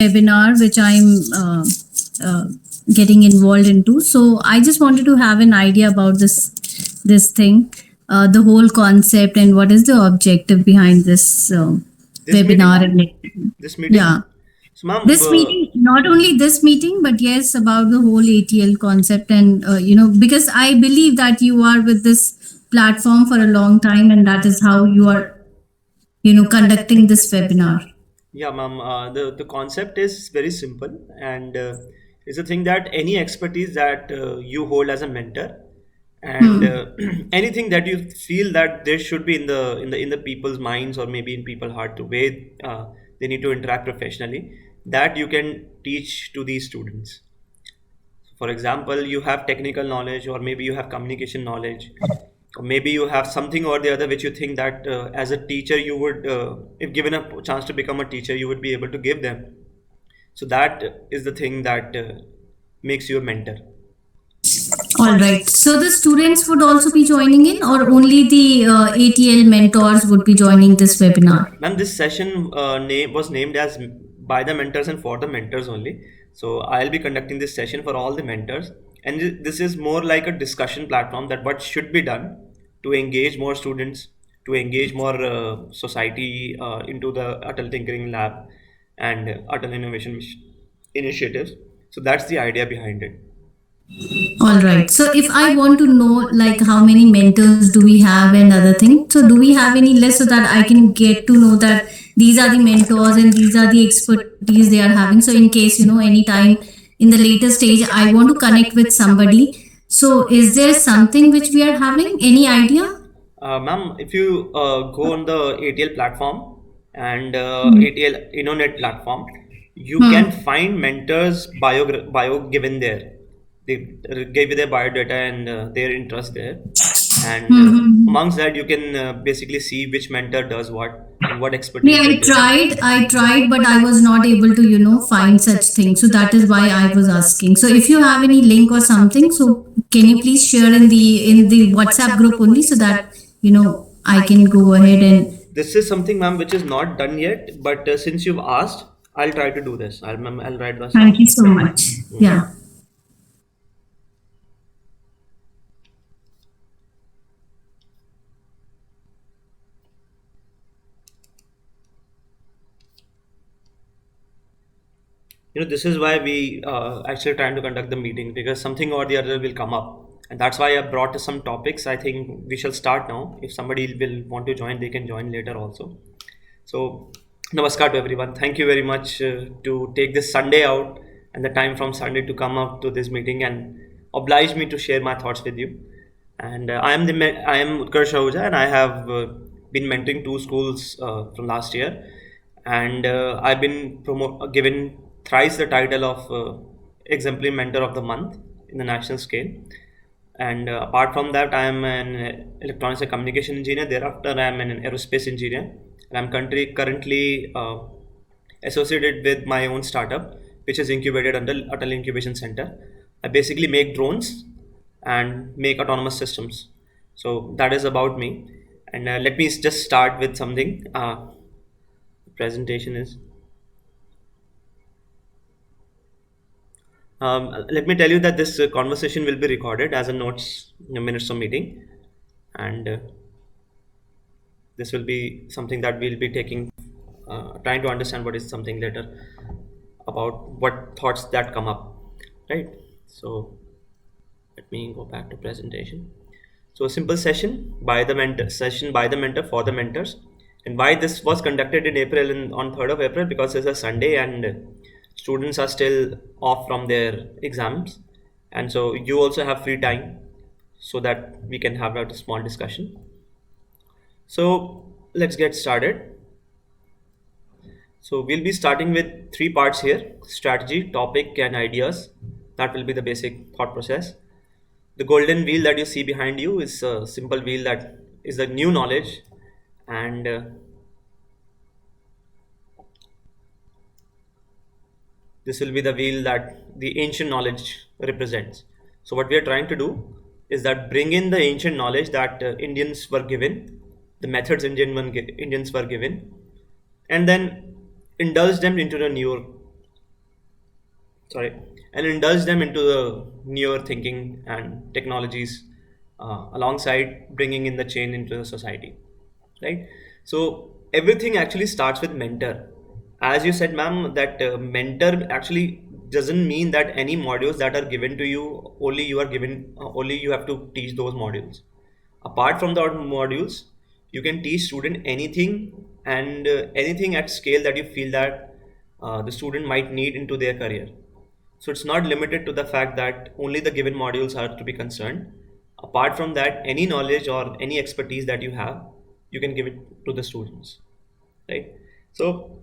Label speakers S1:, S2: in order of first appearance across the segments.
S1: webinar which I'm uh, getting involved into. So I just wanted to have an idea about this thing, the whole concept, and what is the objective behind this
S2: This
S1: webinar.
S2: meeting?
S1: And
S2: This meeting?
S1: yeah,
S2: So, ma'am,
S1: this meeting, not only this meeting, but yes, about the whole ATL concept, and because I believe that you are with this platform for a long time, and that is how you are conducting this webinar.
S2: yeah, ma'am, the concept is very simple, and it's a thing that any expertise that you hold as a mentor, and anything that you feel that there should be in the people's minds, or maybe in people's heart, the way they need to interact professionally, that you can teach to these students. For example, you have technical knowledge, or maybe you have communication knowledge, or maybe you have something or the other which you think that as a teacher you would, if given a chance to become a teacher, you would be able to give them. So that is the thing that makes you a mentor.
S1: All right. So the students would also be joining in, or only the ATL mentors would be joining this webinar?
S2: Ma'am, this session name was named as by the mentors and for the mentors only. So I'll be conducting this session for all the mentors, and this is more like a discussion platform that what should be done to engage more students, to engage more society into the Atal Tinkering Lab and Atal Innovation Initiatives. So that's the idea behind it.
S1: All right. So if I want to know like how many mentors do we have and other things, so do we have any list so that I can get to know that these are the mentors and these are the expertise they are having? So in case anytime in the later stage I want to connect with somebody, so is there something which we are having? Any idea?
S2: Ma'am, if you go on the ATL platform and ATL InnoNet platform, you can find mentors bio given there. They give you their biodata and their interest there, and amongst that you can basically see which mentor does what and what expertise
S1: Yeah,
S2: they give.
S1: I tried, but I was not able to, find such things. So that is why I was asking. So if you have any link or something, so can you please share in the WhatsApp group only so that I can go ahead and.
S2: This is something, ma'am, which is not done yet, but since you've asked, I'll try to do this. I'll write this
S1: Thank
S2: down.
S1: you so much. Yeah.
S2: This is why we actually trying to conduct the meeting, because something or the other will come up, and that's why I brought some topics. I think we shall start now. If somebody will want to join, they can join later also. So namaskar to everyone. Thank you very much to take this Sunday out and the time from Sunday to come up to this meeting and oblige me to share my thoughts with you. And I am Utkarsh Ahuja, and I have been mentoring two schools from last year, and I've been given thrice the title of exemplary mentor of the month in the national scale. And apart from that, I am an electronics and communication engineer. Thereafter, I am an aerospace engineer, and I'm currently associated with my own startup, which is incubated under Atal Incubation Center. I basically make drones and make autonomous systems. So that is about me. And let me just start with something. The presentation is. Let me tell you that this conversation will be recorded as a notes minutes of meeting, and this will be something that we'll be taking, trying to understand what is something later about what thoughts that come up, right? So let me go back to presentation. So a simple session by the mentor for the mentors, and why this was conducted in April and on 3rd of April, because it's a Sunday and students are still off from their exams, and so you also have free time, so that we can have a small discussion. So let's get started. So we'll be starting with three parts here: strategy, topic, and ideas. That will be the basic thought process. The golden wheel that you see behind you is a simple wheel that is the new knowledge, and this will be the wheel that the ancient knowledge represents. So what we are trying to do is that bring in the ancient knowledge that Indians were given, the methods Indians were given, and then indulge them into the newer sorry, and indulge them into the newer thinking and technologies, alongside bringing in the change into the society, right? So everything actually starts with mentor. As you said, ma'am, that mentor actually doesn't mean that any modules that are given to you only you are given only you have to teach those modules. Apart from the modules, you can teach student anything, and anything at scale that you feel that the student might need into their career. So it's not limited to the fact that only the given modules are to be concerned. Apart from that, any knowledge or any expertise that you have, you can give it to the students, right? So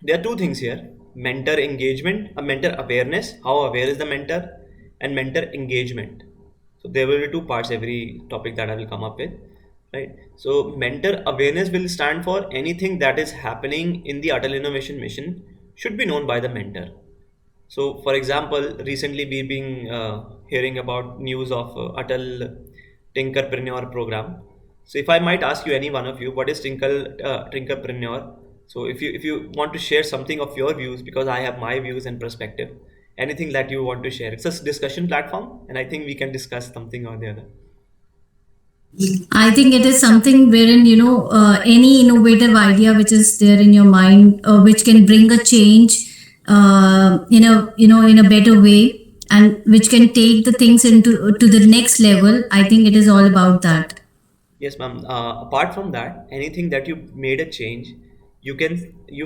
S2: there are two things here: mentor engagement, a mentor awareness, how aware is the mentor, and mentor engagement. So there will be two parts every topic that I will come up with, right? So mentor awareness will stand for anything that is happening in the Atal Innovation Mission should be known by the mentor. So, for example, recently we've been hearing about news of Atal Tinkerpreneur program. So, if I might ask you, any one of you, what is Tinkerpreneur? So, if you want to share something of your views, because I have my views and perspective, anything that you want to share, it's a discussion platform, and I think we can discuss something or the other.
S1: I think it is something wherein, any innovative idea which is there in your mind, which can bring a change in a, in a better way, and which can take the things into to the next level. I think it is all about that.
S2: Yes, ma'am. Apart from that, anything that you made a change, you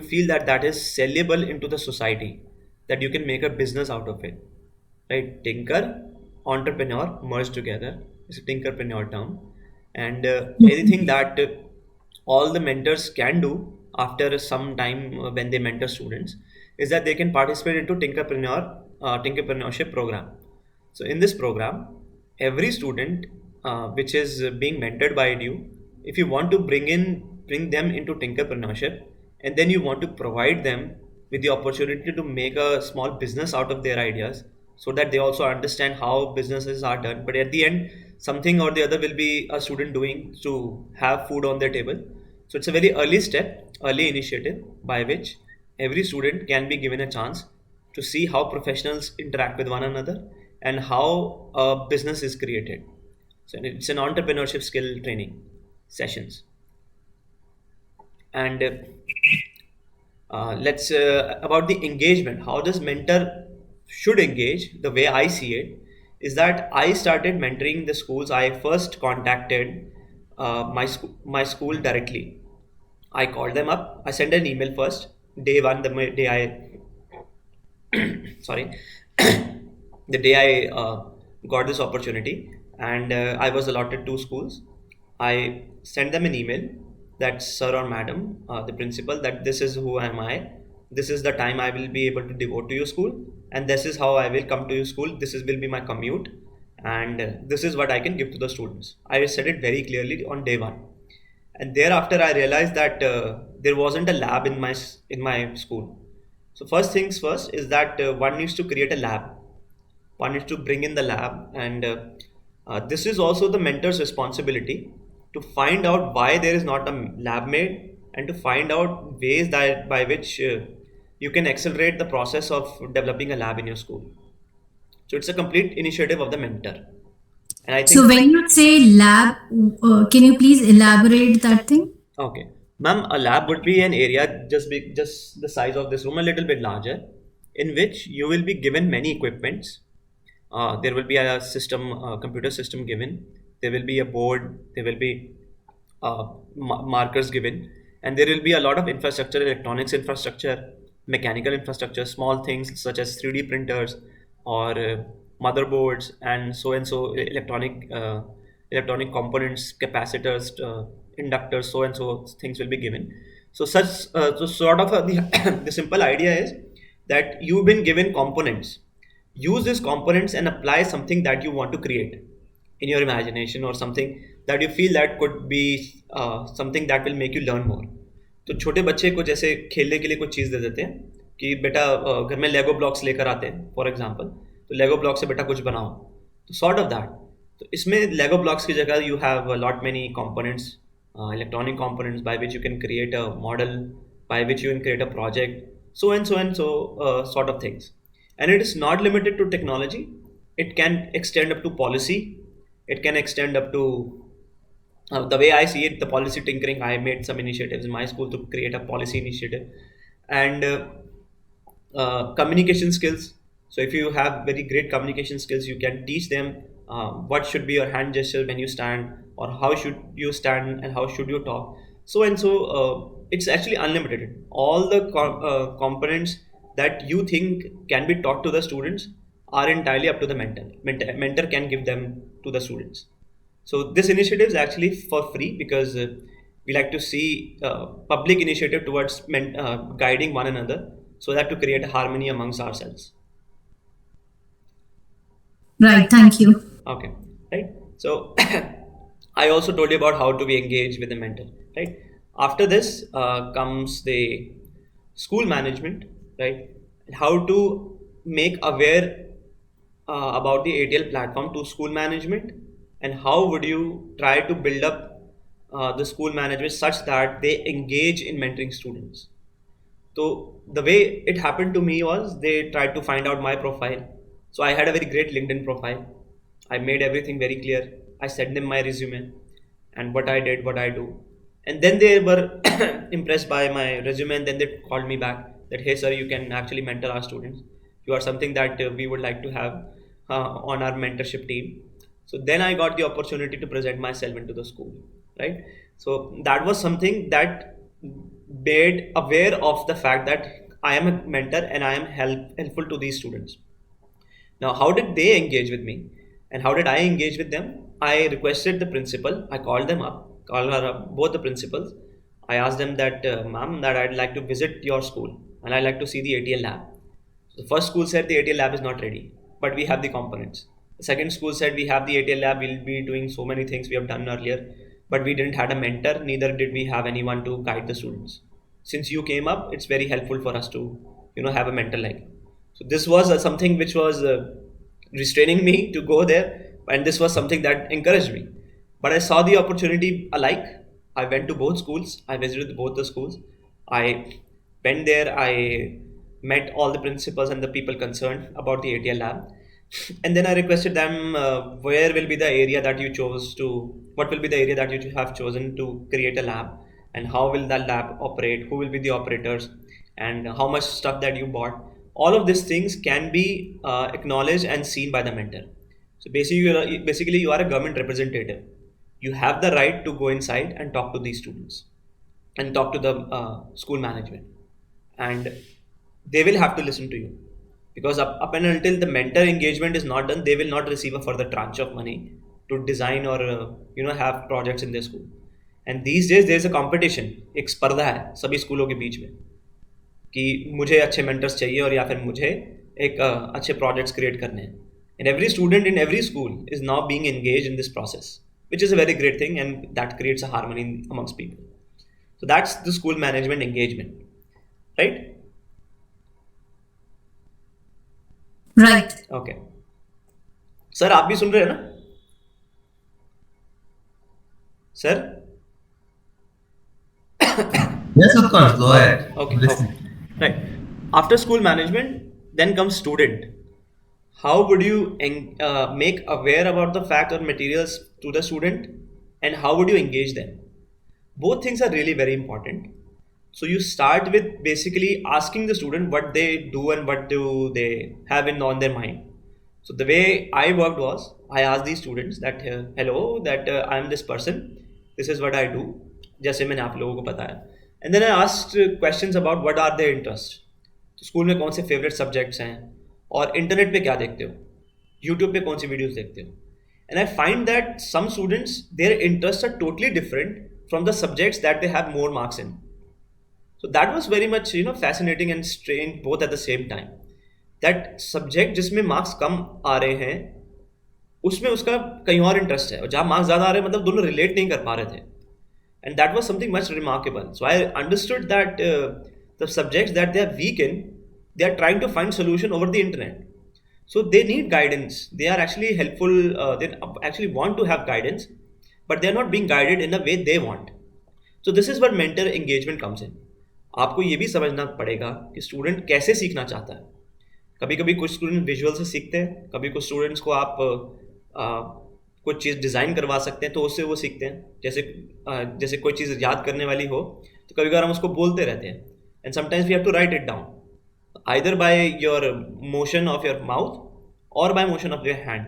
S2: feel that that is sellable into the society, that you can make a business out of it, right? Tinker, entrepreneur merged together is a tinkerpreneur term, and anything that all the mentors can do after some time when they mentor students is that they can participate into tinkerpreneurship program. So in this program, every student which is being mentored by you, if you want to bring them into tinkerpreneurship, and then you want to provide them with the opportunity to make a small business out of their ideas, so that they also understand how businesses are done. But at the end, something or the other will be a student doing to have food on their table. So it's a very early step, early initiative by which every student can be given a chance to see how professionals interact with one another and how a business is created. So it's an entrepreneurship skill training sessions. And let's about the engagement. How does mentor should engage? The way I see it is that I started mentoring the schools. I first contacted my school directly. I called them up. I sent an email first. Day one, the day sorry, the day I got this opportunity, and I was allotted two schools. I sent them an email that sir or madam, the principal, that this is who am I. This is the time I will be able to devote to your school, and this is how I will come to your school. This is will be my commute, and this is what I can give to the students. I said it very clearly on day one, and thereafter I realized that there wasn't a lab in my school. So first things first is that one needs to create a lab. One needs to bring in the lab, and this is also the mentor's responsibility to find out why there is not a lab made, and to find out ways that by which you can accelerate the process of developing a lab in your school. So it's a complete initiative of the mentor, and I
S1: So
S2: think.
S1: when you say lab, can you please elaborate that thing?
S2: Okay. Ma'am, a lab would be an area just the size of this room, a little bit larger, in which you will be given many equipments. There will be a system, computer system given. There will be a board. There will be markers given, and there will be a lot of infrastructure, electronics infrastructure, mechanical infrastructure, small things such as 3D printers or motherboards and so electronic components, capacitors, inductors, so and so things will be given. So sort of the the simple idea is that you've been given components. Use these components and apply something that you want to create in your imagination, or something that you feel that could be something that will make you learn more. तो छोटे बच्चे को जैसे खेलने के लिए कुछ चीज़ दे देते हैं कि बेटा घर में लेगो ब्लॉक्स लेकर आते हैं फॉर एग्जांपल, तो लेगो ब्लॉक से बेटा कुछ बनाओ, तो सॉर्ट ऑफ दैट. तो इसमें लेगो ब्लॉक्स की जगह you have lot many components, electronic components by which you can create a model, by which you can create a project, so and so and so sort of things. And it is not limited to technology. It can extend up to policy. It can extend up to the way I see it, the policy tinkering. I made some initiatives in my school to create a policy initiative, and communication skills. So if you have very great communication skills, you can teach them what should be your hand gesture when you stand, or how should you stand and how should you talk. So and so, it's actually unlimited. All the components that you think can be taught to the students are entirely up to the mentor. Mentor can give them to the students. So this initiative is actually for free, because we like to see public initiative towards guiding one another, so that to create a harmony amongst ourselves.
S1: Right. Thank you.
S2: Okay, right. So I also told you about how to be engaged with the mentor, right? After this comes the school management, right? How to make aware about the ATL platform to school management, and how would you try to build up the school management such that they engage in mentoring students. So the way it happened to me was they tried to find out my profile. So I had a very great LinkedIn profile. I made everything very clear. I sent them my resume and what I did, what I do. And then they were impressed by my resume, and then they called me back that, hey sir, you can actually mentor our students. You are something that we would like to have on our mentorship team. So then I got the opportunity to present myself into the school, right? So that was something that made aware of the fact that I am a mentor and I am helpful to these students. Now, how did they engage with me, and how did I engage with them? I requested the principal. I called them up, called her up, both the principals. I asked them that, ma'am, that I'd like to visit your school and I'd like to see the ATL lab. So the first school said the ATL lab is not ready, but we have the components. The second school said we have the ATL lab. We'll be doing so many things we have done earlier, but we didn't had a mentor. Neither did we have anyone to guide the students. Since you came up, it's very helpful for us to, have a mentor like you. So this was something which was restraining me to go there, and this was something that encouraged me. But I saw the opportunity alike. I went to both schools. I visited both the schools. I went there. I met all the principals and the people concerned about the ATL lab, and then I requested them, where will be the area that you chose to, what will be the area that you have chosen to create a lab, and how will that lab operate, who will be the operators, and how much stuff that you bought. All of these things can be acknowledged and seen by the mentor. So basically you are a government representative. You have the right to go inside and talk to these students and talk to the school management, and they will have to listen to you, because up and until the mentor engagement is not done, they will not receive a further tranche of money to design or have projects in their school. And these days there is a competition, एक स्पर्धा है सभी स्कूलों के बीच में कि मुझे अच्छे mentors चाहिए, और या फिर मुझे एक अच्छे projects create करने हैं. And every student in every school is now being engaged in this process, which is a very great thing, and that creates a harmony amongst people. So that's the school management engagement, right?
S1: Right.
S2: Okay. Sir आप भी सुन रहे हैं ना sir?
S3: Yes, of course. Go ahead.
S2: Okay.
S3: Listening.
S2: Right. After school management, then comes student. How would you make aware about the fact or materials to the student, and how would you engage them? Both things are really very important. So you start with basically asking the student what they do and what do they have on their mind. So the way I worked was, I asked these students that, hello, that I am this person, this is what I do, जैसे मैंने आप लोगों को बताया. And then I asked questions about what are their interests. तो school में कौन से फेवरेट सब्जेक्ट्स हैं, और इंटरनेट पे क्या देखते हो, यूट्यूब पे कौन सी वीडियोस देखते हो. And I find that some students, their interests are totally different from the subjects that they have more marks in. So that was very much fascinating and strange both at the same time. That subject जिसमें marks कम आ रहे हैं, उसमें उसका कहीं और interest है, और जहाँ मार्क्स ज़्यादा आ रहे हैं, मतलब दोनों रिलेट नहीं कर पा रहे थे. And that was something much remarkable. So I understood that the subjects that they are weak in, they are trying to find solution over the internet. So they need guidance. They are actually helpful. They actually want to have guidance, but they are not being guided in the way they want. So this is where mentor engagement comes in. आपको ये भी समझना पड़ेगा कि student कैसे सीखना चाहता है. कभी कभी कुछ स्टूडेंट विजुअल से सीखते हैं, कभी कुछ स्टूडेंट्स को आप कुछ चीज़ डिज़ाइन करवा सकते हैं तो उससे वो सीखते हैं। जैसे कोई चीज़ याद करने वाली हो तो कभी कभार हम उसको बोलते रहते हैं, and sometimes we have to write it down either by your motion of your mouth or by motion of your hand.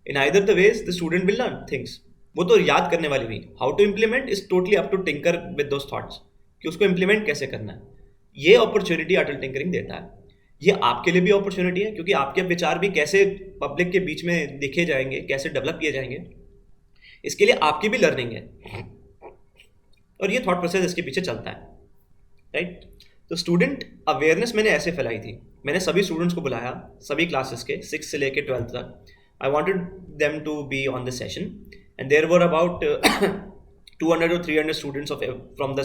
S2: In either the ways the student will learn things. वो तो याद करने वाली हुई। How to implement is totally up to tinker with those thoughts, कि उसको implement कैसे करना है। ये अपॉर्चुनिटी अटल टिंकरिंग देता है। ये आपके लिए भी अपॉर्चुनिटी है, क्योंकि आपके विचार भी कैसे पब्लिक के बीच में दिखे जाएंगे, कैसे डेवलप किए जाएंगे, इसके लिए आपकी भी लर्निंग है, और ये थॉट प्रोसेस इसके पीछे चलता है, राइट। तो स्टूडेंट अवेयरनेस मैंने ऐसे फैलाई थी, मैंने सभी स्टूडेंट्स को बुलाया, सभी क्लासेस के 6 से लेके 12th तक। I wanted them to be on the session, and there were about 200 or 300 students from the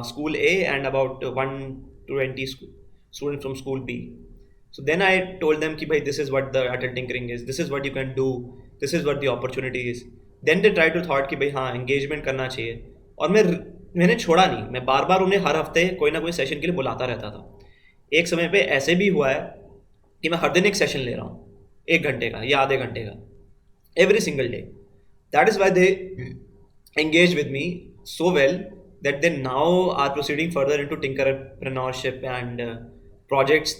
S2: school A and about 120 students from school B. So then I told them कि भाई this is what the adult tinkering is, this is what you can do, this is what the opportunity is. Then they try to thought कि भाई हाँ engagement करना चाहिए, और मैंने छोड़ा नहीं, मैं बार बार उन्हें हर हफ्ते कोई ना कोई सेशन के लिए बुलाता रहता था। एक समय पे ऐसे भी हुआ है कि मैं हर दिन एक सेशन ले रहा हूँ, 1 घंटे का या आधे घंटे का, every single day. That is why they engage with me so well that they now are proceeding further into tinkerpreneurship and projects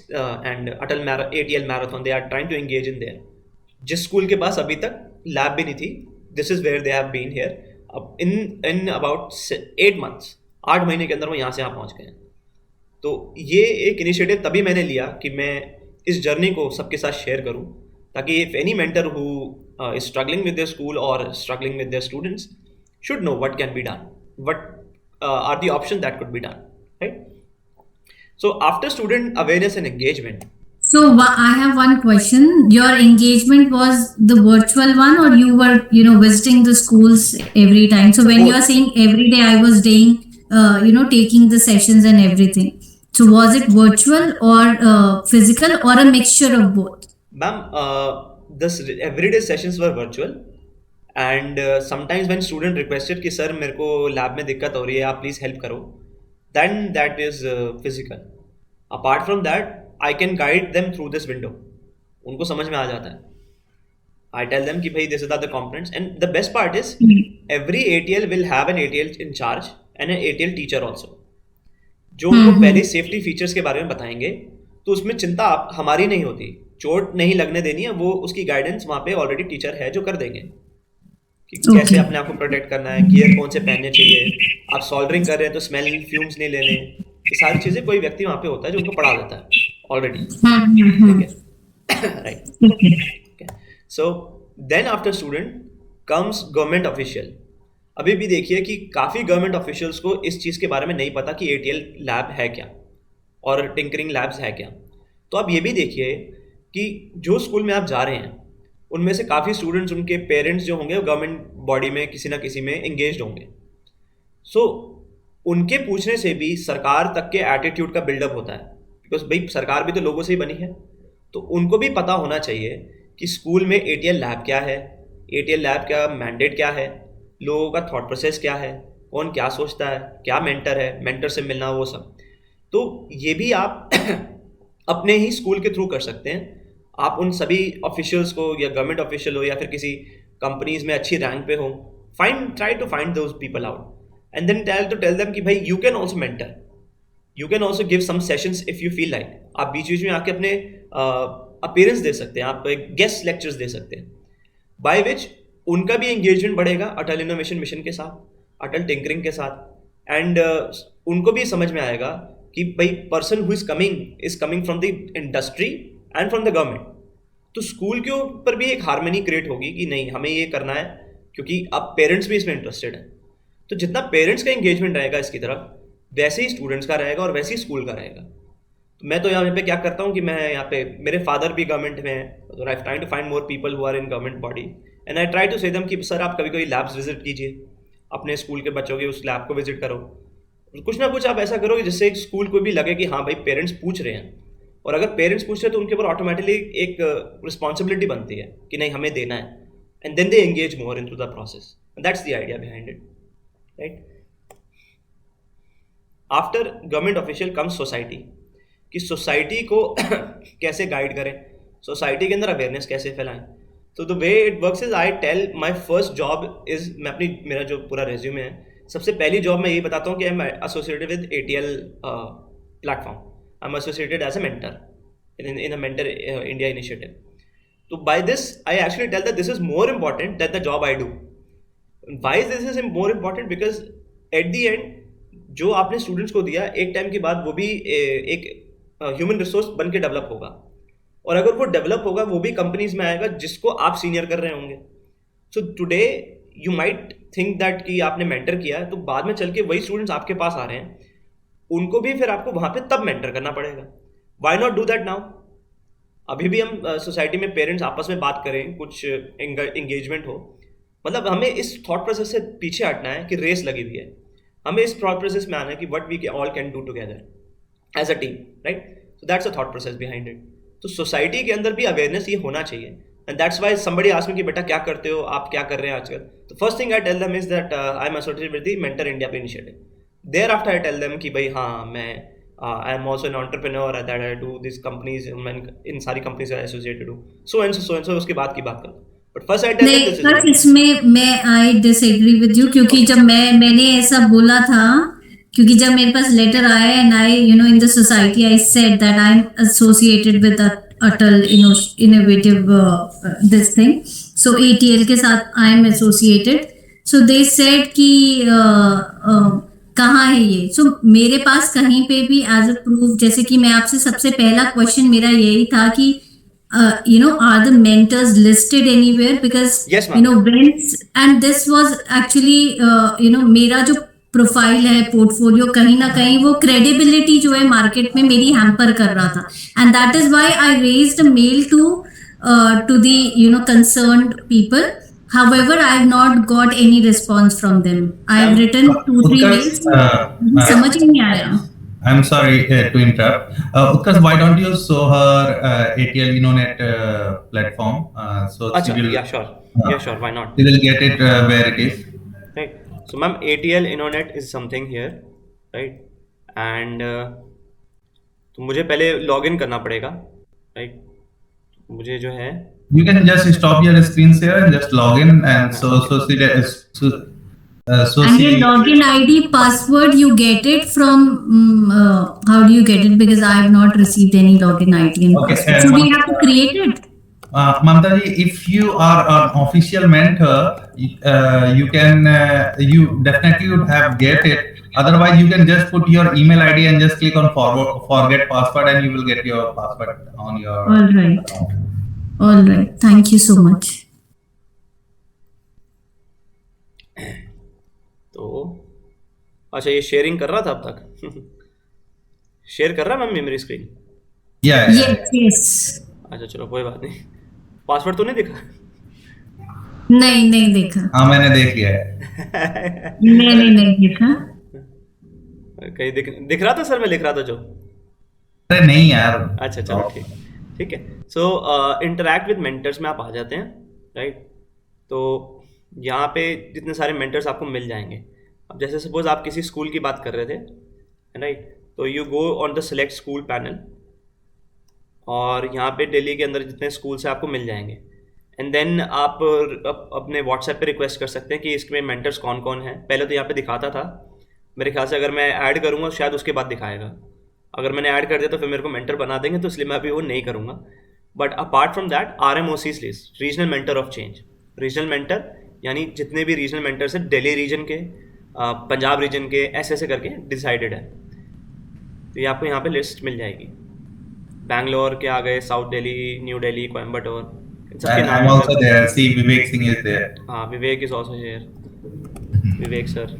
S2: and ATL marathon. They are trying to engage in there. जिस school के पास अभी तक lab भी नहीं थी, this is where they have been here. अब in about 8 months, 8 महीने के अंदर वो यहाँ से यहाँ पहुँच गए हैं। तो ये एक इनिशिएटिव तभी मैंने लिया कि मैं इस जर्नी को सबके साथ शेयर करूँ, ताकि if any mentor who is struggling with their school or struggling with their students should know what can be done, what are the options that could be done, right? So after student awareness and engagement.
S1: So I have one question. Your engagement was the virtual one, or you were, visiting the schools every time? So when you are saying every day, I was doing, taking the sessions and everything. So was it virtual or physical, or a mixture of both?
S2: Ma'am, this everyday sessions were virtual, and sometimes when student requested कि sir मेरे को lab में दिक्कत हो रही है, आप please help करो, then that is physical. Apart from that, I can guide them through this window. उनको समझ में आ जाता है. I tell them कि भाई this is the components, and the best part is every ATL will have an ATL in charge and an ATL teacher also, जो उनको पहले सेफ्टी फीचर्स के बारे में बताएंगे, तो उसमें चिंता हमारी नहीं होती, चोट नहीं लगने देनी है, वो उसकी गाइडेंस वहाँ पे ऑलरेडी टीचर है जो कर देंगे कि कैसे अपने आप को प्रोटेक्ट करना है, गियर कौन से पहनने चाहिए, आप सोल्डरिंग कर रहे हैं तो स्मेल फ्यूम्स नहीं लेने, ये सारी चीज़ें कोई व्यक्ति वहाँ पे होता है जो उनको पढ़ा देता है ऑलरेडी, ठीक है, right. So then after student comes government official. अभी भी देखिए कि काफ़ी गवर्नमेंट ऑफिशियल्स को इस चीज़ के बारे में नहीं पता कि ATL लैब है क्या और टिंकरिंग लैब्स है क्या। तो आप ये भी देखिए कि जो स्कूल में आप जा रहे हैं उनमें से काफ़ी स्टूडेंट्स, उनके पेरेंट्स जो होंगे वो गवर्नमेंट बॉडी में किसी ना किसी में एंगेज होंगे। सो उनके पूछने से भी सरकार तक के एटीट्यूड का बिल्डअप होता है, बिकॉज भाई सरकार भी तो लोगों से ही बनी है, तो उनको भी पता होना चाहिए कि स्कूल में ATL लैब क्या है, ATL लैब का मैंडेट क्या है, लोगों का थॉट प्रोसेस क्या है, कौन क्या सोचता है, क्या मेंटर है, मेंटर से मिलना, वो सब। तो ये भी आप अपने ही स्कूल के थ्रू कर सकते हैं। आप उन सभी ऑफिशियल्स को, या गवर्नमेंट ऑफिशियल हो या फिर किसी कंपनीज में अच्छी रैंक पे हो, try to find those people out and then tell them कि भाई you can also mentor, you can also give some sessions if you feel like. आप बीच बीच में आके अपने अपीयरेंस दे सकते हैं, आप गेस्ट लेक्चर्स दे सकते हैं, बाय विच उनका भी एंगेजमेंट बढ़ेगा अटल इनोवेशन मिशन के साथ, अटल टिंकरिंग के साथ, एंड उनको भी समझ में आएगा कि भाई person who is coming from the industry and from the government. तो स्कूल के ऊपर भी एक हार्मनी क्रिएट होगी कि नहीं हमें ये करना है, क्योंकि अब पेरेंट्स भी इसमें इंटरेस्टेड हैं। तो जितना पेरेंट्स का एंगेजमेंट रहेगा इसकी तरफ, वैसे ही स्टूडेंट्स का रहेगा और वैसे ही स्कूल का रहेगा। तो मैं तो यहाँ पे क्या करता हूँ कि मैं यहाँ पे, मेरे फादर भी गवर्नमेंट में हैं, तो I try to find more people who are in government body and I try to say them कि सर आप कभी कोई लैब्स विजिट कीजिए, अपने स्कूल के बच्चों के उस लैब को विजिट करो, कुछ ना कुछ आप ऐसा करो जिससे एक स्कूल को भी लगे कि हाँ भाई पेरेंट्स पूछ रहे हैं, और अगर पेरेंट्स पूछ रहे हैं तो उनके ऊपर ऑटोमेटिकली एक रिस्पॉन्सिबिलिटी बनती है कि नहीं हमें देना है, and then they engage more into the process, that's the idea behind it, right. After government official comes society. कि सोसाइटी को कैसे गाइड करें, सोसाइटी के अंदर अवेयरनेस कैसे फैलाएं. तो the way it works is I tell my first job is, मैं मेरा जो पूरा रेज्यूमे है, सबसे पहली जॉब मैं यही बताता हूँ कि I am associated with ATL platform. I am associated as a mentor in a mentor India initiative. So by this I actually tell that this is more important than the job I do. Why is this more important? Because at the end जो आपने students को दिया, एक time के बाद वो भी एक ह्यूमन रिसोर्स बन के डेवलप होगा, और अगर वो डेवलप होगा वो भी कंपनीज में आएगा जिसको आप सीनियर कर रहे होंगे. So today you might think that कि आपने मेंटर किया है, तो बाद में चल के वही स्टूडेंट्स आपके पास आ रहे हैं, उनको भी फिर आपको वहाँ पे तब मेंटर करना पड़ेगा. Why not do that now? अभी भी हम सोसाइटी में पेरेंट्स आपस में बात करें, कुछ एंगेजमेंट हो, मतलब हमें इस थॉट प्रोसेस से पीछे हटना है कि रेस लगी हुई है. हमें इस थॉट प्रोसेस में आना है कि what we all can do together as a team, right? So that's a thought process behind it. तो सोसाइटी के अंदर भी अवेयरनेस ये होना चाहिए, and that's why somebody asked me कि बेटा क्या करते हो आप, क्या कर रहे हैं आजकल. तो first thing I tell them is that I am associated with the mentor India initiative. Thereafter I tell them कि भाई हाँ मैं I am also an entrepreneur that I do this companies, मैं इन सारी कंपनीज से associated हूँ, सो and सो उसके बाद की बात करता हूँ. बट फर्स्ट आई टेल
S1: नहीं, पर इसमें मैं आई डिसएग्री विद यू, क्योंकि जब मैंने ऐसा बोला था, क्योंकि जब मेरे पास लेटर आया and I in the society I said that I am associated with Atal innovative this thing, so ATL के साथ आई am associated. So they said कि कहाँ है ये. सो मेरे पास कहीं पे भी एज अ प्रूफ, जैसे कि मैं आपसे सबसे पहला क्वेश्चन मेरा यही था कि are the mentors listed anywhere? Because
S2: Yes, ma'am.
S1: when, and this was actually मेरा जो प्रोफाइल है, पोर्टफोलियो, कहीं ना कहीं वो क्रेडिबिलिटी जो है मार्केट में मेरी हैम्पर कर रहा था, and that is why I raised a mail to the concerned people. However, I have not got any response from them. I have written 2-3 mails. समझ ही नहीं आया.
S3: I'm sorry to interrupt. Utkarsh, why don't you show her ATL InnoNet platform? So
S2: Achha,
S3: she will.
S2: yeah, sure. Yeah, sure. Why not?
S3: She will get it where it is.
S2: Right. So, ma'am, ATL InnoNet is something here, right? And तो मुझे पहले login करना पड़ेगा, right? मुझे जो है
S3: You can just stop your screen share and just log in, and so
S1: and your login ID password, you get it from how do you get it? Because I have not received any login ID and
S3: Okay,
S1: password. So we have to create it.
S3: Mamta ji, if you are an official mentor, you can you definitely would have get it. Otherwise, you can just put your email ID and just click on forget password, and you will get your password on your.
S1: All right. All right. Thank you so much.
S2: तो अच्छा, ये sharing कर रहा था अब तक. Share कर रहा है मैम मेरी स्क्रीन?
S3: Yeah.
S1: Yes.
S2: अच्छा चलो कोई बात नहीं. पासवर्ड तो नहीं दिखा?
S1: नहीं देखा.
S3: हाँ, मैंने देख लिया है.
S1: मैंने नहीं देखा.
S2: कहीं दिख रहा था सर, मैं लिख रहा था जो.
S3: अरे नहीं यार.
S2: अच्छा चलो ठीक है. सो इंटरैक्ट विद मेंटर्स में आप आ जाते हैं, राइट? तो यहाँ पे जितने सारे मेंटर्स आपको मिल जाएंगे. अब जैसे सपोज आप किसी स्कूल की बात कर रहे थे, राइट? तो you go on the select school panel, और यहाँ पे दिल्ली के अंदर जितने स्कूल्स हैं आपको मिल जाएंगे. एंड देन आप अपने व्हाट्सएप पे रिक्वेस्ट कर सकते हैं कि इसमें मेंटर्स कौन कौन हैं. पहले तो यहाँ पे दिखाता था, मेरे ख्याल से अगर मैं ऐड करूँगा शायद उसके बाद दिखाएगा. अगर मैंने ऐड कर दिया तो फिर मेरे को मेंटर बना देंगे, तो इसलिए मैं अभी वो नहीं करूँगा. But apart from that, RMOC's list, regional mentor of change. Regional mentor यानी जितने भी रीजनल मेंटर्स हैं दिल्ली रीजन के, पंजाब रीजन के, ऐसे करके डिसाइडेड है. तो ये आपको यहाँ पे लिस्ट मिल जाएगी. बैंगलोर के आ गए, साउथ दिल्ली, न्यू दिल्ली, कोयम्बटूर, सबके नाम.
S3: I'm also there. See, Vivek Singh is there.
S2: हाँ, Vivek is also here. Vivek sir,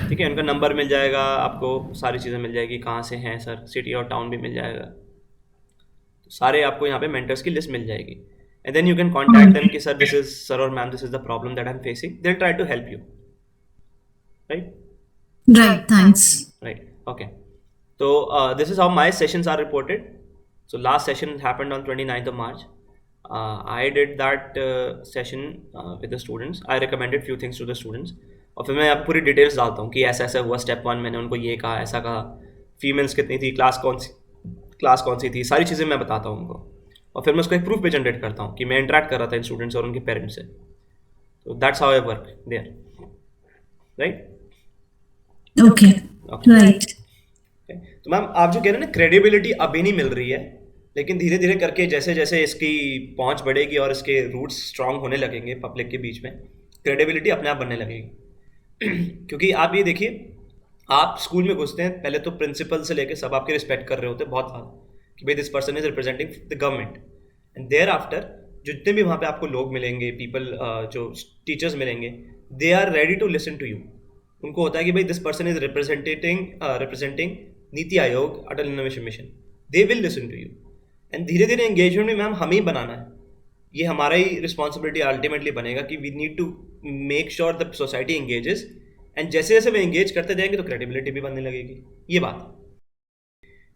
S2: ठीक है. उनका नंबर मिल जाएगा आपको, सारी चीज़ें मिल जाएगी, कहाँ से हैं सर, सिटी और टाउन भी मिल जाएगा. तो सारे आपको यहाँ पे मेंटर्स की लिस्ट मिल जाएगी. And then you can contact them कि सर दिस इज, सर और ma'am this is the problem that I am facing. They try to help you, right?
S1: Right. Thanks.
S2: Right. Okay. So this is how my sessions are reported. So last session happened on 29th of March. I did that session with the students. I recommended few things to the students. और फिर मैं आपको पूरी details डालता हूँ कि ऐसा हुआ. स्टेप 1 मैंने उनको ये कहा, ऐसा कहा, फीमेल्स कितनी थी, क्लास कौन सी, क्लास कौन सी थी, सारी चीज़ें मैं बताता हूँ उनको, और फिर मैं उसको एक प्रूफ पे जनरेट करता हूँ कि मैं इंटरेक्ट कर रहा था इन स्टूडेंट्स और उनके पेरेंट्स से. तो that's how I work there, right.
S1: Okay. Right.
S2: तो मैम आप जो कह रहे हैं ना, क्रेडिबिलिटी अभी नहीं मिल रही है, लेकिन धीरे धीरे करके जैसे जैसे इसकी पहुंच बढ़ेगी और इसके रूट्स स्ट्रांग होने लगेंगे पब्लिक के बीच में, क्रेडिबिलिटी अपने आप बनने लगेगी. क्योंकि आप ये देखिए, आप स्कूल में घुसते हैं, पहले तो प्रिंसिपल से लेके सब आपके रिस्पेक्ट कर रहे होते हैं बहुत साल, कि भाई this person is representing the government. And thereafter जितने भी वहाँ पे आपको लोग मिलेंगे, पीपल जो टीचर्स मिलेंगे, they are ready to listen to you. उनको होता है कि भाई this person is representing NITI Aayog, Atal innovation mission, they will listen to you. And धीरे धीरे एंगेजमेंट में मैम हमें ही बनाना है, ये हमारा ही रिस्पॉन्सिबिलिटी अल्टीमेटली बनेगा कि we need to make sure the society engages. And जैसे जैसे वे एंगेज करते जाएंगे तो क्रेडिबिलिटी भी बनने लगेगी. ये बात,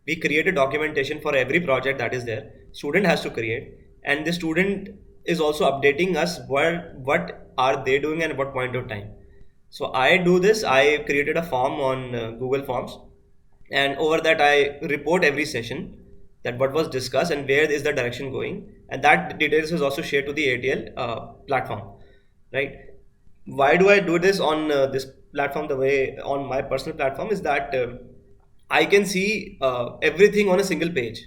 S2: we create a documentation for every project that is there, student has to create, and the student is also updating us what are they doing and what point of time. So I do this, I created a form on Google Forms, and over that I report every session that what was discussed and where is the direction going, and that details is also shared to the ATL platform, right. Why do I do this on this platform the way on my personal platform is that I can see everything on a single page,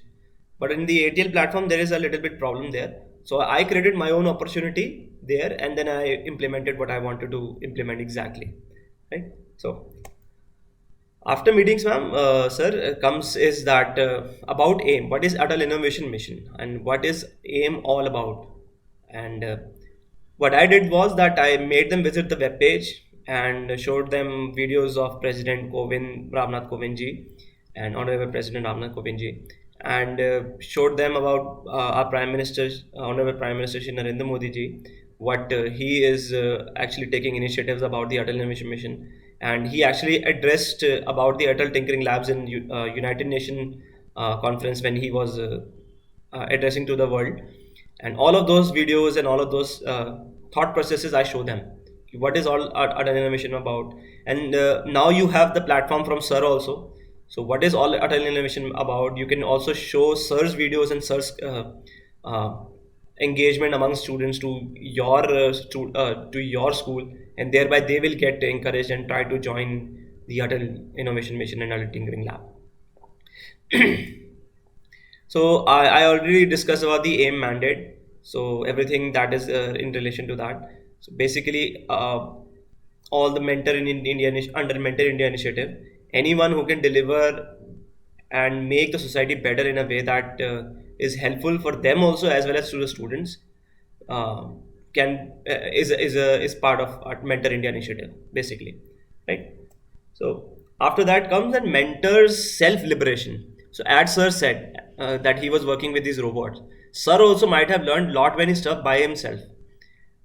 S2: but in the ATL platform there is a little bit problem there. So I created my own opportunity there, and then I implemented what I wanted to implement exactly, right. So after meetings, ma'am, sir, comes is that about AIM, what is Atal Innovation Mission, and what is AIM all about. And what I did was that I made them visit the web page and showed them videos of President Ramnath Kovind ji, and Honorable President Ramnath Kovind ji, and showed them about our Prime Minister, Honorable Prime Minister Shri Narendra Modi ji, what he is actually taking initiatives about the Atal Innovation Mission. And he actually addressed about the Atal Tinkering Labs in United Nations conference when he was addressing to the world. And all of those videos and all of those thought processes I show them. What is all Atal Innovation about? And now you have the platform from Sir also. So what is all Atal Innovation about? You can also show Sir's videos and Sir's engagement among students to your school, and thereby they will get encouraged and try to join the Atal Innovation Mission and Atal Tinkering Lab. So I already discussed about the AIM mandate. So everything that is in relation to that. So basically, all the Mentor in India under Mentor India initiative, anyone who can deliver and make the society better in a way that is helpful for them also as well as to the students is part of our Mentor India initiative, basically, right? So after that comes that mentor's self-liberation. So as Sir said that he was working with these robots, Sir also might have learned lot many stuff by himself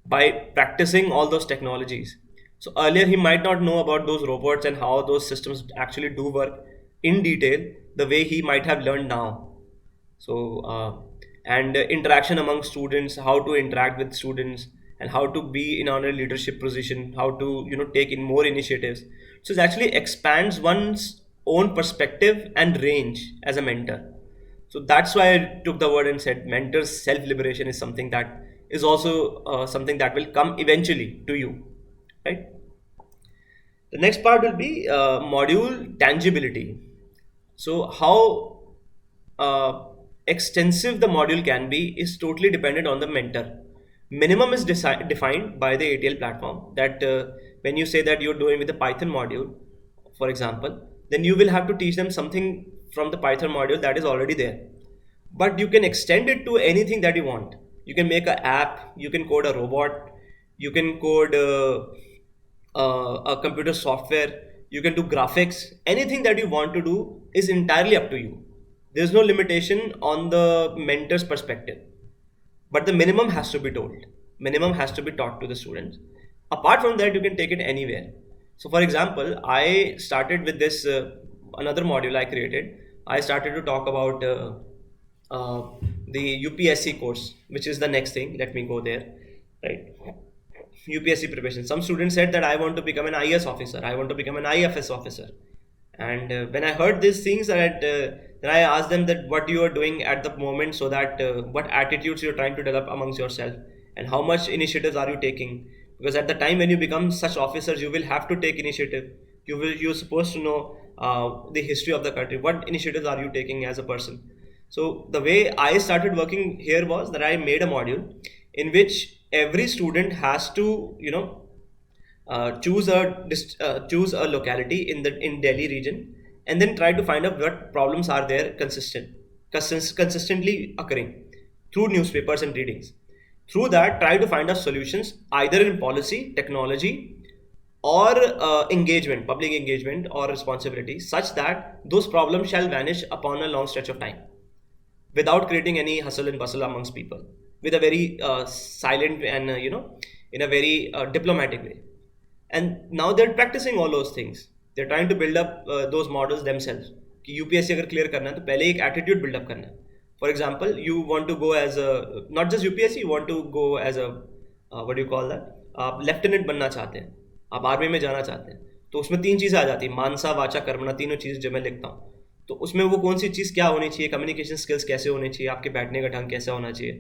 S2: by practicing all those technologies. So earlier he might not know about those robots and how those systems actually do work in detail the way he might have learned now. So and interaction among students, how to interact with students, and how to be in a leadership position, how to take in more initiatives. So it actually expands one's own perspective and range as a mentor. So that's why I took the word and said mentor's self-liberation is something that is also something that will come eventually to you, right? The next part will be module tangibility. So how extensive the module can be is totally dependent on the mentor. Minimum is defined by the ATL platform, that when you say that you're doing with the Python module, for example, then you will have to teach them something from the Python module that is already there. But you can extend it to anything that you want. You can make an app, you can code a robot, you can code a computer software, you can do graphics. Anything that you want to do is entirely up to you. There's no limitation on the mentor's perspective, but the minimum has to be told. Minimum has to be taught to the students. Apart from that, you can take it anywhere. So for example, I started with this another module I created. I started to talk about the UPSC course, which is the next thing. Let me go there, right? UPSC preparation. Some students said that I want to become an IAS officer, I want to become an IFS officer. And when I heard these things, then then I ask them that what you are doing at the moment, so that what attitudes you're trying to develop amongst yourself, and how much initiatives are you taking. Because at the time when you become such officers, you will have to take initiative. You're supposed to know the history of the country. What initiatives are you taking as a person? So the way I started working here was that I made a module in which every student has to, choose a locality in Delhi region, and then try to find out what problems are there consistently occurring through newspapers and readings. Through that, try to find out solutions either in policy, technology, or public engagement or responsibility, such that those problems shall vanish upon a long stretch of time, without creating any hustle and bustle amongst people, with a very silent and in a very diplomatic way. And now they're practicing all those things. They're trying to build up those models themselves. कि UPSC अगर clear करना है तो पहले एक attitude build up करना है. For example, you want to go as a, not just UPSC, you want to go as a, what you call that, आप लेफ्टिनेंट बनना चाहते हैं, आप आर्मी में जाना चाहते हैं, तो उसमें 3 चीज़ें आ जाती हैं, मानसा वाचा कर्मणा, तीनों चीज़ जो मैं लिखता हूँ. तो उसमें वो कौन सी चीज़ क्या होनी चाहिए, कम्युनिकेशन स्किल्स कैसे होने चाहिए, आपके बैठने का ढंग कैसा होना चाहिए,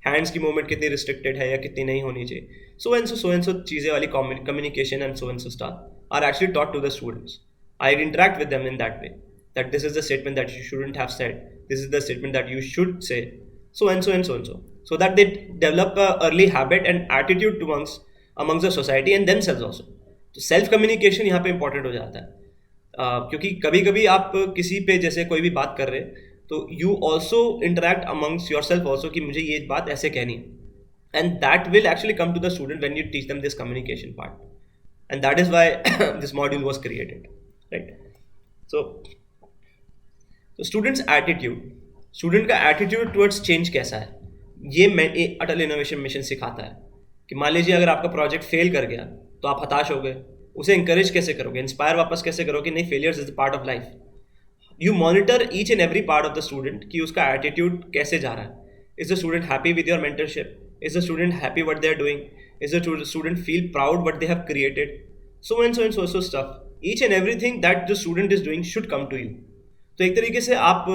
S2: हैंड्स की मूवमेंट कितनी रिस्ट्रिक्टेड है या कितनी नहीं होनी चाहिए, सो एंड सो चीज़ें वाली communication and so staff are actually taught to the students. I interact with them in that way, that this is the statement that you shouldn't have said, this is the statement that you should say, so and so and so and so that they develop a early habit and attitude amongst the society and themselves also. तो self communication यहाँ पे important हो जाता है, क्योंकि कभी कभी आप किसी पे जैसे कोई भी बात कर रहे हैं तो you also interact amongst yourself also कि मुझे ये बात ऐसे कहनी है, and that will actually come to the student when you teach them this communication part, and that is why this module was created, right. तो students attitude, student का attitude towards change कैसा है, ये अटल इनोवेशन मिशन सिखाता है. कि मान लीजिए अगर आपका प्रोजेक्ट फेल कर गया तो आप हताश हो गए, उसे इंकरेज कैसे करोगे, इंस्पायर वापस कैसे करोगे, नहीं, failures is part of life. You monitor each and every part of the student कि उसका एटीट्यूड कैसे जा रहा है. Is the student happy with your mentorship, is the student happy what they are doing, is the student feel proud what they have created, so and so stuff. Each and everything that the student is doing should come to you. तो एक तरीके से आप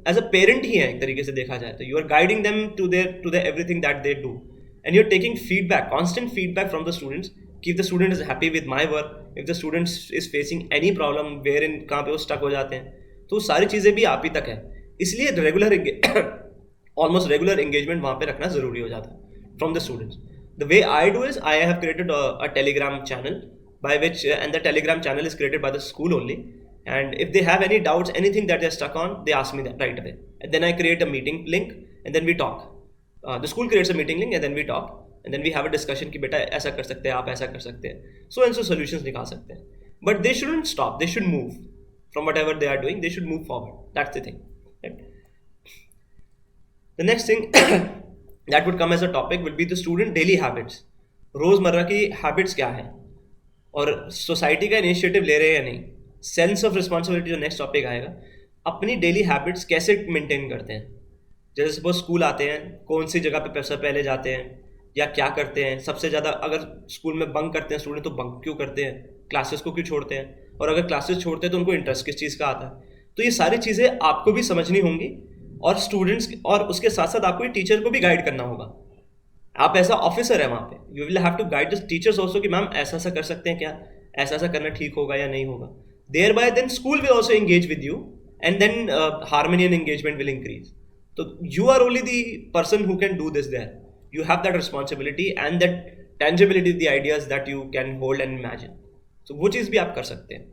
S2: as a parent ही हैं, एक तरीके से देखा जाए तो you are guiding them to the everything that they do, and you're taking feedback, constant feedback from the students. If the student is happy with my work, if the student is facing any problem wherein कहाँ पे वो stuck हो जाते हैं, तो सारी चीज़ें भी आप ही तक है. इसलिए रेगुलर ऑलमोस्ट रेगुलर एंगेजमेंट वहाँ पे रखना ज़रूरी हो जाता है from the students. The way I do is I have created a Telegram channel by which and the telegram channel is created by the school only, and if they have any doubts, anything that they're stuck on, they ask me that right away, and then I create a meeting link and then we talk. The school creates a meeting link and then we talk and then we have a discussion कि बेटा ऐसा कर सकते हैं, आप ऐसा कर सकते हैं, so and so solutions निकाल सकते हैं. But they shouldn't stop, they should move from whatever they are doing, they should move forward. That's the thing, right? The next thing that would come as a topic will be the student daily habits. रोज़मर्रा की habits क्या हैं और society का initiative ले रहे हैं या नहीं. सेंस ऑफ रिस्पॉन्सिबिलिटी जो नेक्स्ट टॉपिक आएगा, अपनी डेली हैबिट्स कैसे मेंटेन करते हैं. जैसे सपोज स्कूल आते हैं, कौन सी जगह पे पैसा पहले जाते हैं या क्या करते हैं, सबसे ज़्यादा अगर स्कूल में बंक करते हैं स्टूडेंट तो बंक क्यों करते हैं, क्लासेस को क्यों छोड़ते हैं, और अगर क्लासेस छोड़ते हैं तो उनको इंटरेस्ट किस चीज़ का आता है. तो ये सारी चीज़ें आपको भी समझनी होंगी और स्टूडेंट्स, और उसके साथ साथ आपको टीचर को भी गाइड करना होगा. आप ऐसा ऑफिसर है वहाँ पे, you will have to guide the teachers also कि मैम ऐसा ऐसा कर सकते हैं क्या, ऐसा ऐसा करना ठीक होगा या नहीं होगा. Thereby then school will also engage with you and then harmony and engagement will increase. So you are only the person who can do this there. You have that responsibility and that tangibility, the ideas that you can hold and imagine. So वो चीज़ भी आप कर सकते हैं,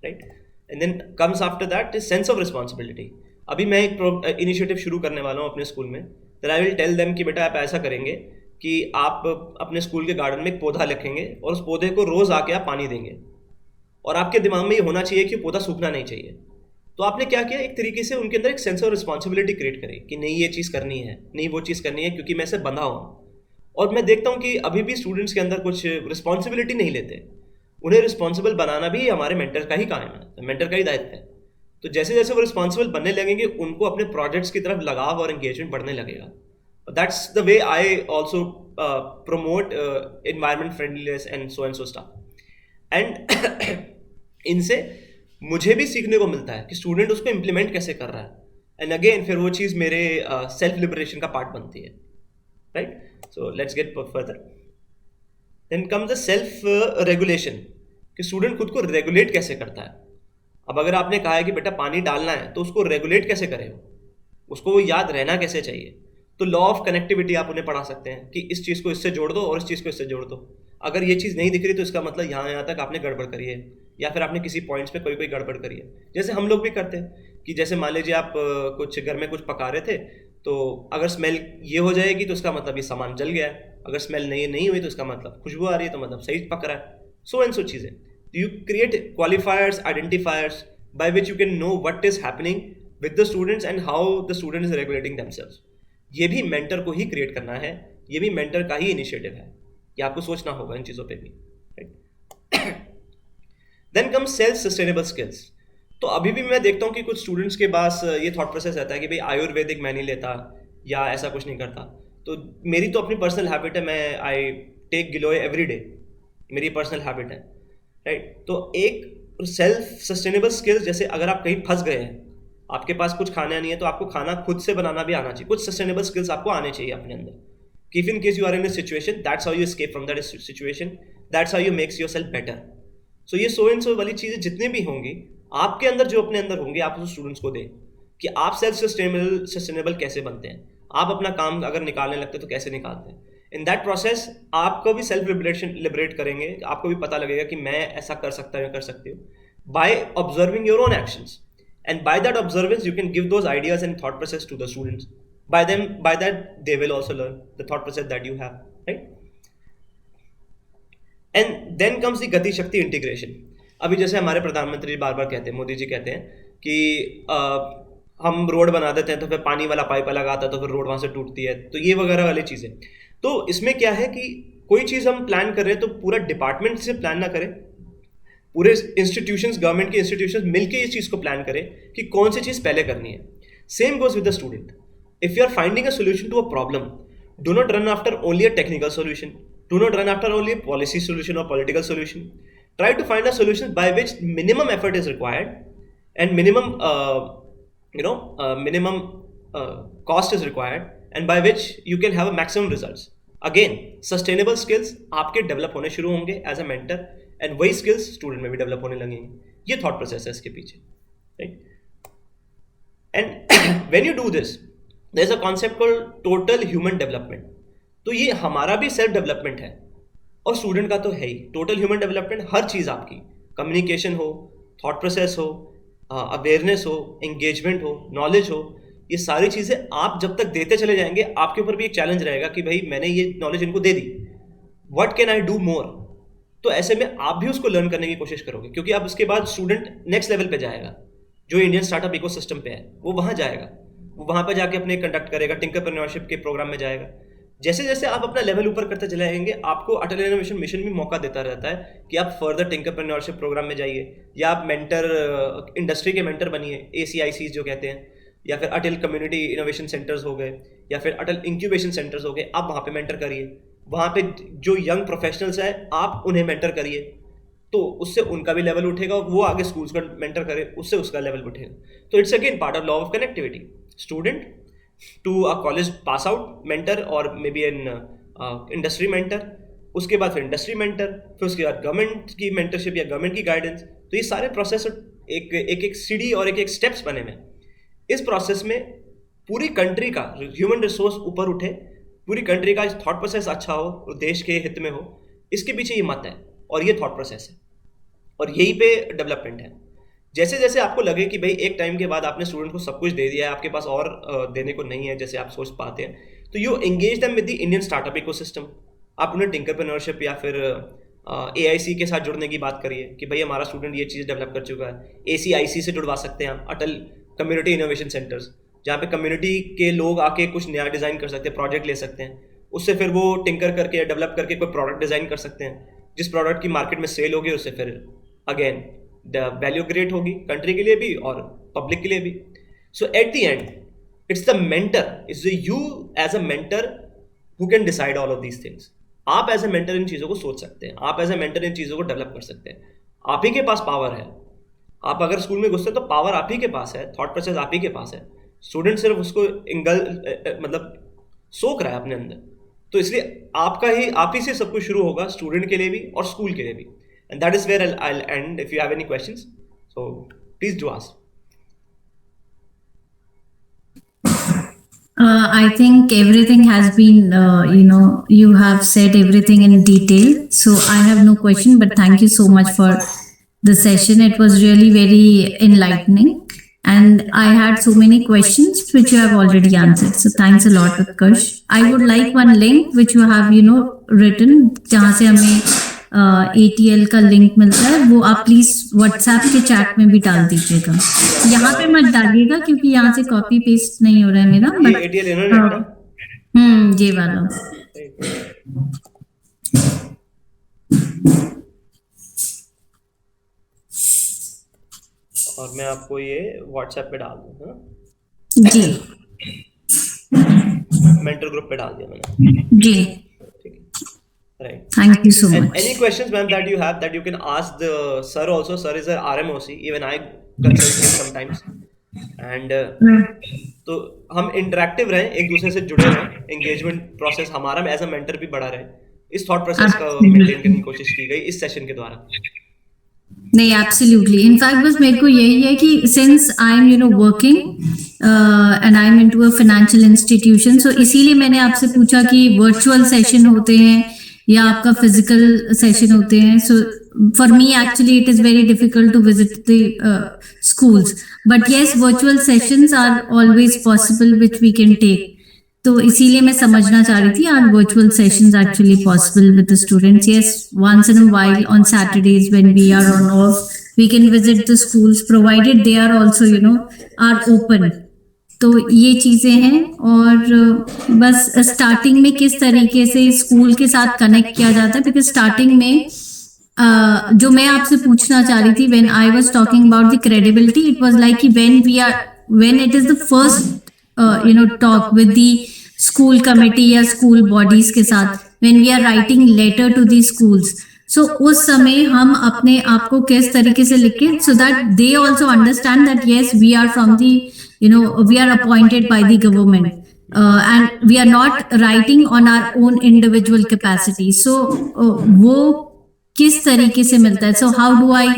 S2: right? And then comes after that is sense of responsibility. अभी मैं एक initiative शुरू करने वाला हूँ अपने स्कूल में. That I will tell them कि बेटा आप ऐसा करेंगे कि आप अपने स्कूल के गार्डन में एक पौधा रखेंगे और उस पौधे को रोज़ आके आप पानी देंगे, और आपके दिमाग में ये होना चाहिए कि पौधा सूखना नहीं चाहिए. तो आपने क्या किया, एक तरीके से उनके अंदर एक सेंस ऑफ रिस्पॉन्सिबिलिटी क्रिएट करी कि नहीं ये चीज़ करनी है, नहीं वो चीज़ करनी है, क्योंकि मैं इससे बंधा हूँ. और मैं देखता हूँ कि अभी भी स्टूडेंट्स के अंदर कुछ रिस्पॉन्सिबिलिटी नहीं लेते. उन्हें रिस्पॉन्सिबल बनाना भी हमारे मेंटर का ही काम है, मेंटर का ही दायित्व है. तो जैसे जैसे वो रिस्पॉन्सिबल बनने लगेंगे उनको अपने प्रोजेक्ट्स की तरफ लगाव और एंगेजमेंट बढ़ने लगेगा. That's the way I also promote environment friendliness and so stuff. And इनसे मुझे भी सीखने को मिलता है कि स्टूडेंट उसको इम्प्लीमेंट कैसे कर रहा है, एंड अगेन फिर वो चीज़ मेरे सेल्फ लिबरेशन का पार्ट बनती है, right. So let's get further. Then comes the self regulation, कि स्टूडेंट खुद को रेगुलेट कैसे करता है. अब अगर आपने कहा है कि बेटा पानी डालना है, तो उसको रेगुलेट कैसे करें, उसको वो याद रहना कैसे चाहिए. तो लॉ ऑफ कनेक्टिविटी आप उन्हें पढ़ा सकते हैं कि इस चीज़ को इससे जोड़ दो और इस चीज़ को इससे जोड़ दो. अगर ये चीज़ नहीं दिख रही तो इसका मतलब यहाँ तक आपने गड़बड़ करी है, या फिर आपने किसी पॉइंट्स पे कोई गड़बड़ करी है. जैसे हम लोग भी करते हैं कि जैसे मान लीजिए आप कुछ घर में कुछ पका रहे थे, तो अगर स्मेल ये हो जाएगी तो उसका मतलब ये सामान जल गया है. अगर स्मेल नहीं हुई तो उसका मतलब खुशबू आ रही है, तो मतलब सही पक रहा है. सो एंड सो चीज़ें. You create क्वालिफायर्स, identifiers by which you can know what is happening with the students and how the student is regulating themselves. ये भी मेंटर को ही क्रिएट करना है, ये भी मेंटर का ही इनिशिएटिव है कि आपको सोचना होगा इन चीज़ों पे भी, right. Then come self sustainable skills. तो अभी भी मैं देखता हूँ कि कुछ स्टूडेंट्स के पास ये थॉट प्रोसेस रहता है कि भाई आयुर्वेदिक मैं नहीं लेता या ऐसा कुछ नहीं करता. तो मेरी तो अपनी पर्सनल हैबिट है, मैं I take giloy every day, मेरी पर्सनल हैबिट है, राइट. तो एक सेल्फ सस्टेनेबल स्किल्स, जैसे अगर आप कहीं फंस गए हैं, आपके पास कुछ खाना नहीं है, तो आपको खाना खुद से बनाना भी आना चाहिए. कुछ सस्टेनेबल स्किल्स आपको आने चाहिए अपने अंदर, कि if in case you are in a situation, that's how you escape from that situation, that's how you makes yourself better. So ये सो एंड सो वाली चीज़ें जितनी भी होंगी आपके अंदर, जो अपने अंदर होंगी, आप उस स्टूडेंट्स को दें कि आप सेल्फ सस्टेनेबल कैसे बनते हैं. आप अपना काम अगर निकालने लगते हैं तो कैसे निकालते हैं. इन दैट प्रोसेस आपको भी सेल्फ लिबरेट करेंगे, आपको भी पता लगेगा कि मैं ऐसा कर सकता हूँ, कर सकती हूँ, by observing your own actions. And by that observance you can give those ideas and thought process to the students. By that they will also learn the thought process that you have, right? And then comes the गति शक्ति integration. अभी जैसे हमारे प्रधानमंत्री बार बार कहते हैं, मोदी जी कहते हैं कि हम रोड बना देते हैं तो फिर पानी वाला पाइप अलग आता है, तो फिर रोड वहाँ से टूटती है. तो ये वगैरह वाली चीज़ें. तो इसमें क्या है कि कोई चीज़ हम प्लान कर रहे हैं तो पूरा डिपार्टमेंट से प्लान ना करें, पूरे इंस्टीट्यूशंस, गवर्नमेंट के इंस्टीट्यूशंस मिलके इस चीज़ को प्लान करें कि कौन सी चीज़ पहले करनी है. Same goes with the student. If you are finding a solution to a problem, do not run after only a technical solution, do not run after only a policy solution or political solution. Try to find a solution by which minimum effort is required and minimum cost is required, and by which you can have a maximum results. Again, sustainable skills आपके develop होने शुरू होंगे as a mentor, and वही skills student में भी develop होने लगेंगे. ये थॉट प्रोसेस है इसके पीछे, right. And when you do this, there is a concept called total human development. तो ये हमारा भी सेल्फ डेवलपमेंट है और स्टूडेंट का तो है ही. टोटल ह्यूमन डेवलपमेंट, हर चीज़ आपकी, कम्युनिकेशन हो, थॉट प्रोसेस हो, अवेयरनेस हो, एंगेजमेंट हो, नॉलेज हो, ये सारी चीज़ें आप जब तक देते चले जाएंगे, आपके ऊपर भी एक चैलेंज रहेगा कि भाई मैंने ये नॉलेज इनको दे दी, what can I do more. तो ऐसे में आप भी उसको लर्न करने की कोशिश करोगे, क्योंकि अब उसके बाद स्टूडेंट नेक्स्ट लेवल पे जाएगा. जो इंडियन स्टार्टअप इकोसिस्टम पे है वो वहाँ जाएगा, वो वहाँ पे जाके अपने कंडक्ट करेगा, टिंकरप्रेन्योरशिप के प्रोग्राम में जाएगा. जैसे जैसे आप अपना लेवल ऊपर करते चले जाएंगे, आपको अटल इनोवेशन मिशन भी मौका देता रहता है कि आप फर्दर टिंकरप्रेन्योरशिप प्रोग्राम में जाइए, या आप मेंटर, इंडस्ट्री के मेंटर बनिए, ACICs जो कहते हैं, या फिर अटल कम्युनिटी इनोवेशन सेंटर्स हो गए, या फिर अटल इंक्यूबेशन सेंटर्स हो गए. आप वहाँ पे मेंटर करिए, वहाँ पे जो यंग प्रोफेशनल्स हैं आप उन्हें मेंटर करिए, तो उससे उनका भी लेवल उठेगा, वो आगे स्कूल्स का मेंटर करे, उससे उसका लेवल उठेगा. तो it's again part of law of connectivity. Student to a college pass out mentor, और may be an industry mentor, उसके बाद फिर इंडस्ट्री मेंटर, फिर उसके बाद गवर्नमेंट की मेंटरशिप या गवर्नमेंट की गाइडेंस. तो ये सारे प्रोसेस एक सीढ़ी और एक स्टेप्स बने हुए. इस प्रोसेस में पूरी कंट्री का ह्यूमन रिसोर्स ऊपर उठे, पूरी कंट्री का थॉट प्रोसेस अच्छा हो, देश के हित में हो, इसके पीछे ये मत है और ये थॉट प्रोसेस है, और यहीं पे डेवलपमेंट है. जैसे जैसे आपको लगे कि भाई एक टाइम के बाद आपने स्टूडेंट को सब कुछ दे दिया है, आपके पास और देने को नहीं है जैसे आप सोच पाते हैं, तो you engage them with the Indian startup ecosystem. आप उन्हें टिंकरप्रेन्योरशिप या फिर AIC के साथ जुड़ने की बात करिए कि भाई हमारा स्टूडेंट ये चीज़ डेवलप कर चुका है. ACIC से जुड़वा सकते हैं आप, अटल कम्युनिटी इनोवेशन सेंटर्स, जहाँ पे कम्युनिटी के लोग आके कुछ नया डिज़ाइन कर सकते हैं, प्रोजेक्ट ले सकते हैं, उससे फिर वो टिंकर करके डेवलप करके कोई प्रोडक्ट डिज़ाइन कर सकते हैं, जिस प्रोडक्ट की मार्केट में सेल होगी उससे फिर अगेन द वैल्यू क्रिएट होगी कंट्री के लिए भी और पब्लिक के लिए भी. So at the end it's the mentor, it's you as a mentor who can decide all of these things. आप एज ए मेंटर इन चीज़ों को सोच सकते हैं, आप एज ए मेंटर इन चीज़ों को डेवलप कर सकते हैं, आप ही के पास पावर है. आप अगर स्कूल में घुसते तो पावर आप ही के पास है, थॉट प्रोसेस आप ही के पास है, स्टूडेंट सिर्फ उसको मतलब सोख रहा है अपने अंदर। तो इसलिए आप ही से सब कुछ शुरू होगा, स्टूडेंट के लिए भी और स्कूल के लिए भी। And that is where I end. If you have any questions, so please do ask.
S1: I think everything has been, you have said everything in detail. So I have no question, but thank you so much for the session. It was really very enlightening. And I had so many questions which you have already answered. So thanks a lot, Utkarsh. I would like one link which you have, written, जहाँ से हमें ATL का link मिलता है, वो आप please WhatsApp के chat में भी डाल दीजिएगा। यहाँ पे मत डालिएगा क्योंकि यहाँ से कॉपी पेस्ट नहीं हो रहा है मेरा।
S2: ये ATL इंटरनेट ना?
S1: ये वाला।
S2: और मैं आपको ये व्हाट्सएप पे डाल दूँ।
S1: जी,
S2: मेंटर ग्रुप पे डाल दिया मैंने।
S1: जी,
S2: ठीक है, right.
S1: Thank you so
S2: And
S1: much.
S2: any questions, ma'am, that you have that you can ask the sir also. Sir is a RMOC. Even I consult him sometimes. And तो हम interactive रहें, एक दूसरे से जुड़े रहें, एंगेजमेंट प्रोसेस हमारा as a mentor भी बढ़ा रहे। इस थॉट प्रोसेस का मेंटेन करने की कोशिश की गई इस सेशन के द्वारा।
S1: नहीं, एब्सोल्युटली। इनफैक्ट बस मेरे को यही है कि since I am working and I am into a financial institution, so इसीलिए मैंने आपसे पूछा कि वर्चुअल सेशन होते हैं या आपका फिजिकल सेशन होते हैं। So for me actually it is very difficult to visit the schools, but yes, virtual sessions are always possible which we can take. तो इसीलिए मैं समझना चाह रही थी, are virtual sessions actually possible with the students? Yes, once in a while on Saturdays when we are on off, we can visit the schools provided they are also are open. तो ये चीजें हैं। और बस starting में किस तरीके से स्कूल के साथ कनेक्ट किया जाता है, बिकॉज स्टार्टिंग में जो मैं आपसे पूछना चाह रही थी, when I was talking about the credibility, it was like कि when it is the first talk with the school committee या स्कूल बॉडीज के साथ, when we are writing letter to the schools, so उस समय हम अपने आप को किस तरीके से लिखे so that they also understand that yes we are from the we are appointed by the government and we are not writing on our own individual capacity. So वो किस तरीके से मिलता है? So how do I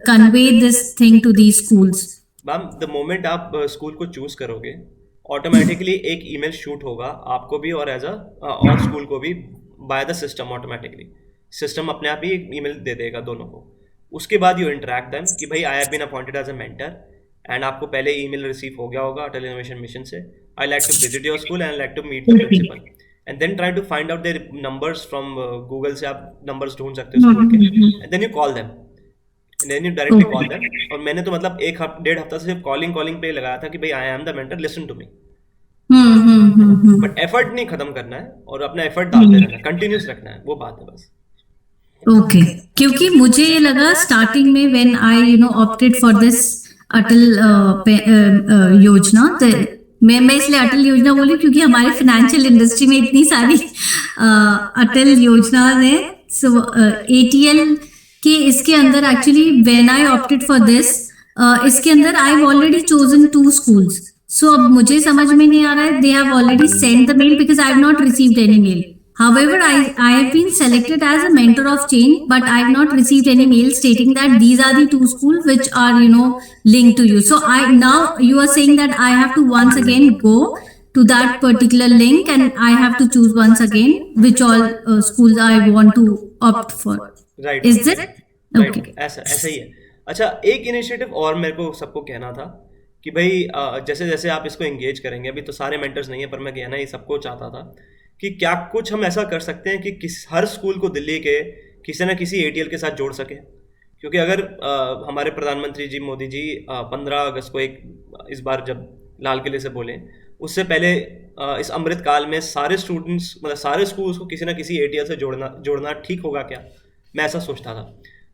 S1: convey this thing to the schools?
S2: Ma'am, the moment आप school को choose करोगे, automatically एक ईमेल शूट होगा आपको भी और एज और स्कूल को भी by the system. Automatically system अपने आप ही एक ईमेल दे देगा दोनों को। उसके बाद यू इंटरेक्ट देम कि भाई I have been appointed as a mentor and आपको पहले ईमेल रिसीव हो गया होगा अटल इनोवेशन मिशन से, I like to visit your school and like to meet the principal, and then try to find out their numbers from Google से आप numbers ढूंढ सकते हो स्कूल के, and then you call them, then you directly call them. और मैंने तो मतलब डेढ़ हफ्ता से सिर्फ कॉलिंग पे लगाया था कि भाई I am the mentor, listen to me. But effort नहीं खत्म करना है और अपना एफर्ट डालते रहना है, कंटिन्यूस रखना है, वो बात है बस।
S1: ओके, क्योंकि मुझे ये लगा स्टार्टिंग में when I opted for this Atal Yojana, तो मैं इसलिए अटल योजना बोली क्योंकि हमारे फाइनेंशियल इंडस्ट्री में इतनी सारी अटल योजना है। सो ATL के इसके अंदर actually when I opted for this, इसके अंदर I have already chosen 2 schools. So अब मुझे समझ में नहीं आ रहा है, they have already send the mail because I have not received any mail. However, I have been selected as a mentor of change, but I have not received any mail stating that these are the 2 schools which are linked to you. So now you are saying that I have to once again go to that particular link and I have to choose once again which all schools I want to opt for.
S2: Right.
S1: Is it?
S2: Right.
S1: Okay.
S2: ऐसा ही है. अच्छा, एक initiative और मेरे को सबको कहना था कि भाई जैसे जैसे आप इसको एंगेज करेंगे, अभी तो सारे मेंटर्स नहीं है पर मैं कहना ये सबको चाहता था कि क्या कुछ हम ऐसा कर सकते हैं कि हर स्कूल को दिल्ली के किसी न किसी ATL के साथ जोड़ सके। क्योंकि अगर हमारे प्रधानमंत्री जी मोदी जी 15 अगस्त को इस बार जब लाल किले से बोले, उससे पहले इस अमृत काल में सारे स्टूडेंट्स मतलब सारे स्कूल्स को किसी न किसी ATL से जोड़ना ठीक होगा क्या? मैं ऐसा सोचता था,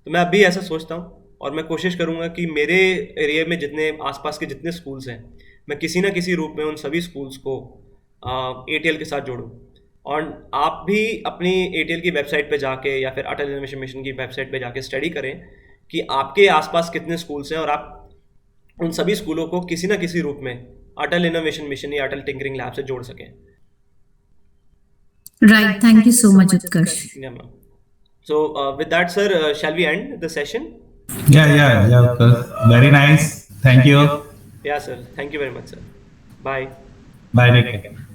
S2: तो मैं अभी ऐसा सोचता हूँ और मैं कोशिश करूँगा कि मेरे एरिया में जितने आसपास के जितने स्कूल्स हैं, मैं किसी न किसी रूप में उन सभी स्कूल्स को ATL के साथ जोड़ूँ। और आप भी अपनी ATL की वेबसाइट पे जाके या फिर अटल इनोवेशन मिशन की वेबसाइट पे जाके स्टडी करें कि आपके आसपास कितने स्कूल्स हैं और आप उन सभी स्कूलों को किसी ना किसी रूप में अटल इनोवेशन मिशन या अटल टिंकरिंग लैब से जोड़ सकें.
S1: Right. Thank you so much, Utkarsh.
S2: Yeah, ma'am. So with that, sir, shall we end the session?
S3: Yeah. Very nice. Thank you.
S2: Yeah, sir. Thank you very much, sir. Bye.
S3: Bye. Take care.